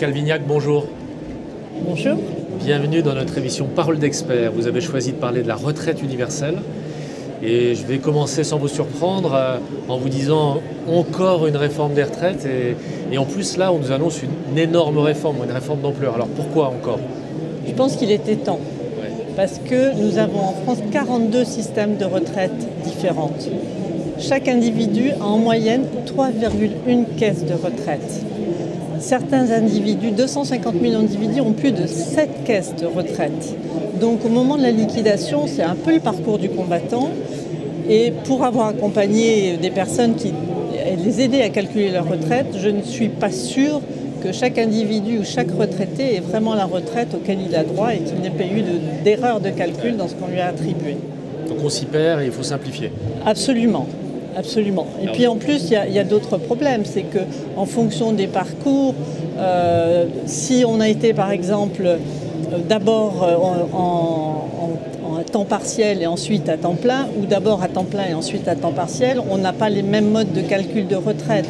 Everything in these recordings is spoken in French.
Calvignac, bonjour. Bonjour. Bienvenue dans notre émission Parole d'experts. Vous avez choisi de parler de la retraite universelle. Et je vais commencer sans vous surprendre en vous disant encore une réforme des retraites. Et en plus là, on nous annonce une énorme réforme, une réforme d'ampleur. Alors pourquoi encore? Je pense qu'il était temps. Parce que nous avons en France 42 systèmes de retraite différentes. Chaque individu a en moyenne 3,1 caisses de retraite. Certains individus, 250 000 individus, ont plus de 7 caisses de retraite. Donc au moment de la liquidation, c'est un peu le parcours du combattant. Et pour avoir accompagné des personnes et les aider à calculer leur retraite, je ne suis pas sûre que chaque individu ou chaque retraité ait vraiment la retraite auquel il a droit et qu'il n'ait pas eu d'erreur de calcul dans ce qu'on lui a attribué. Donc on s'y perd et il faut simplifier. Absolument. Absolument. Et puis en plus, il y a d'autres problèmes. C'est qu'en fonction des parcours, si on a été par exemple d'abord en temps partiel et ensuite à temps plein, ou d'abord à temps plein et ensuite à temps partiel, on n'a pas les mêmes modes de calcul de retraite.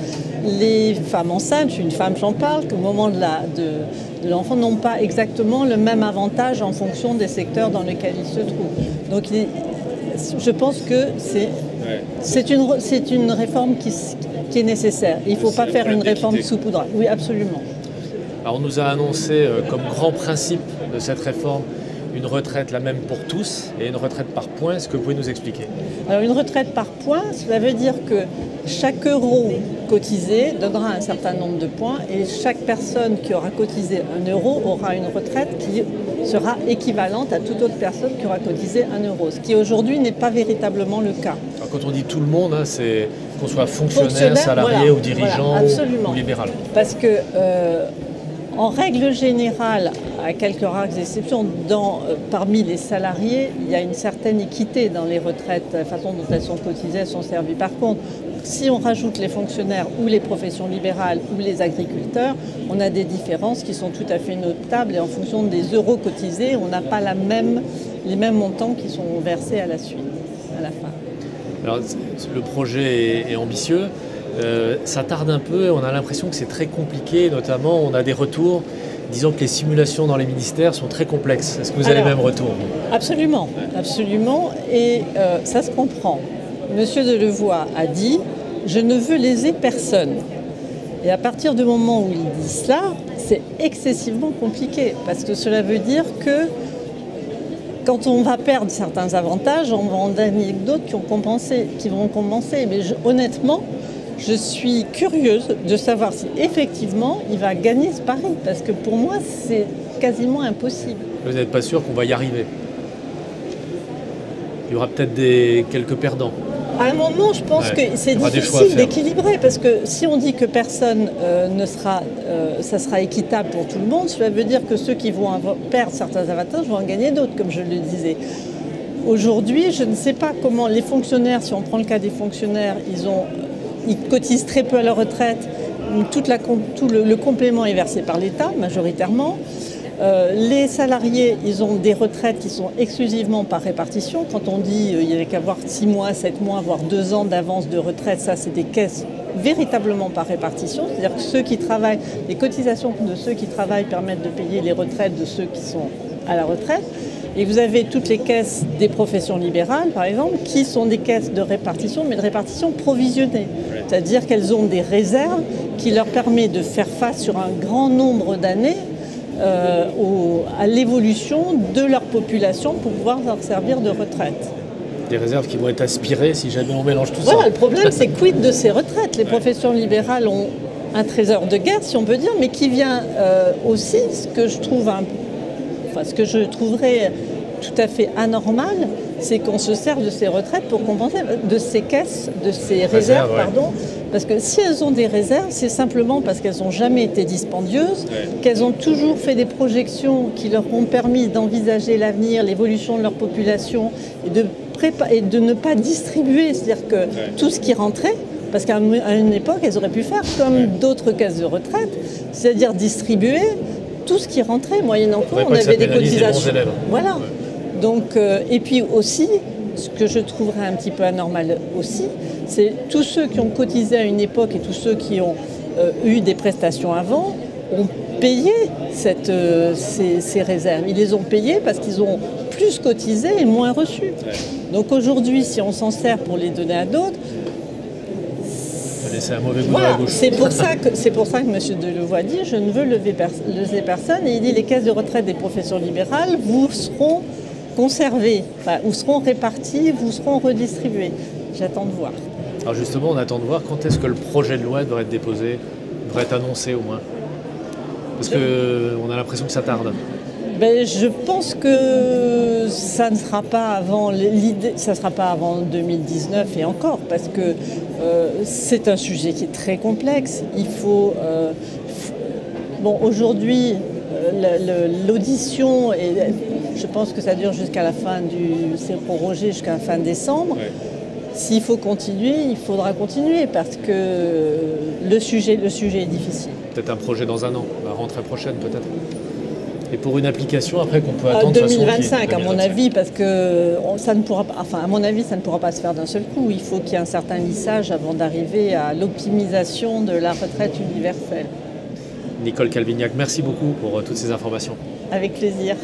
Les femmes enceintes, je suis une femme, j'en parle, qu'au moment de l'enfant n'ont pas exactement le même avantage en fonction des secteurs dans lesquels ils se trouvent. Donc je pense que c'est une réforme qui est nécessaire. Il ne faut pas faire une réforme saupoudrage. Oui, absolument. Alors on nous a annoncé comme grand principe de cette réforme une retraite la même pour tous et une retraite par points. Est-ce que vous pouvez nous expliquer? Alors une retraite par points, cela veut dire que chaque euro cotisé donnera un certain nombre de points et chaque personne qui aura cotisé 1 euro aura une retraite qui sera équivalente à toute autre personne qui aura cotisé 1 euro, ce qui aujourd'hui n'est pas véritablement le cas. Alors, quand on dit tout le monde, c'est qu'on soit fonctionnaire, salarié, voilà, ou dirigeant, ou libéral. Parce que en règle générale, à quelques rares exceptions, parmi les salariés, il y a une certaine équité dans les retraites, la façon dont elles sont cotisées, elles sont servies. Par contre, si on rajoute les fonctionnaires ou les professions libérales ou les agriculteurs, on a des différences qui sont tout à fait notables et en fonction des euros cotisés, on n'a pas les mêmes montants qui sont versés à la suite, à la fin. Alors, le projet est ambitieux. Ça tarde un peu et on a l'impression que c'est très compliqué, notamment on a des retours disant que les simulations dans les ministères sont très complexes. Est-ce que vous avez les mêmes retours? Absolument, absolument, et ça se comprend. Monsieur Delevoye a dit « je ne veux léser personne ». Et à partir du moment où il dit cela, c'est excessivement compliqué, parce que cela veut dire que quand on va perdre certains avantages, on va en donner d'autres qui vont compenser. Mais honnêtement, je suis curieuse de savoir si effectivement il va gagner ce pari, parce que pour moi c'est quasiment impossible. Vous n'êtes pas sûr qu'on va y arriver? Il y aura peut-être quelques perdants. À un moment, je pense que c'est difficile d'équilibrer, parce que si on dit que personne ça sera équitable pour tout le monde, cela veut dire que ceux qui vont perdre certains avantages vont en gagner d'autres, comme je le disais. Aujourd'hui, je ne sais pas comment les fonctionnaires, si on prend le cas des fonctionnaires, ils cotisent très peu à leur retraite. Tout le complément est versé par l'État, majoritairement. Les salariés, ils ont des retraites qui sont exclusivement par répartition. Quand on dit qu'il n'y avait qu'à avoir 6 mois, 7 mois, voire 2 ans d'avance de retraite, ça c'est des caisses véritablement par répartition. C'est-à-dire que ceux qui travaillent, les cotisations de ceux qui travaillent permettent de payer les retraites de ceux qui sont à la retraite. Et vous avez toutes les caisses des professions libérales, par exemple, qui sont des caisses de répartition, mais de répartition provisionnée. C'est-à-dire qu'elles ont des réserves qui leur permettent de faire face sur un grand nombre d'années à l'évolution de leur population pour pouvoir leur servir de retraite. Des réserves qui vont être aspirées si jamais on mélange tout ça. Voilà, le problème c'est quid de ces retraites. Les professions libérales ont un trésor de guerre, si on peut dire, mais qui vient aussi, ce que je trouverais tout à fait anormal, c'est qu'on se sert de ces retraites pour compenser, de ces caisses, de ces réserves, pardon. Parce que si elles ont des réserves, c'est simplement parce qu'elles n'ont jamais été dispendieuses, qu'elles ont toujours fait des projections qui leur ont permis d'envisager l'avenir, l'évolution de leur population et de ne pas distribuer, c'est-à-dire que tout ce qui rentrait, parce qu'à une époque, elles auraient pu faire comme d'autres caisses de retraite, c'est-à-dire distribuer tout ce qui rentrait, moyennant quoi on avait des cotisations. Voilà. Donc, et puis aussi, ce que je trouverais un petit peu anormal aussi, c'est tous ceux qui ont cotisé à une époque et tous ceux qui ont eu des prestations avant ont payé ces réserves. Ils les ont payées parce qu'ils ont plus cotisé et moins reçu. Ouais. Donc aujourd'hui, si on s'en sert pour les donner à d'autres, c'est un mauvais goût dans la bouche. C'est pour ça que M. Delevoye dit je ne veux lever personne. Et il dit les caisses de retraite des professions libérales vous seront conservées, vous seront réparties, vous seront redistribuées. J'attends de voir. Alors justement, on attend de voir quand est-ce que le projet de loi devrait être déposé, devrait être annoncé au moins. Parce qu'on a l'impression que ça tarde. Je pense que ça ne sera pas avant ça sera pas avant 2019 et encore, parce que c'est un sujet qui est très complexe. Il faut aujourd'hui l'audition, et je pense que ça dure jusqu'à la fin c'est prorogé jusqu'à la fin décembre. Ouais. S'il faut continuer, il faudra continuer parce que le sujet est difficile. Peut-être un projet dans un an, la rentrée prochaine peut-être. Et pour une application après qu'on peut attendre 2025 à mon avis, parce que ça ne pourra pas, à mon avis, ça ne pourra pas se faire d'un seul coup. Il faut qu'il y ait un certain lissage avant d'arriver à l'optimisation de la retraite universelle. Nicole Calvignac, merci beaucoup pour toutes ces informations. Avec plaisir.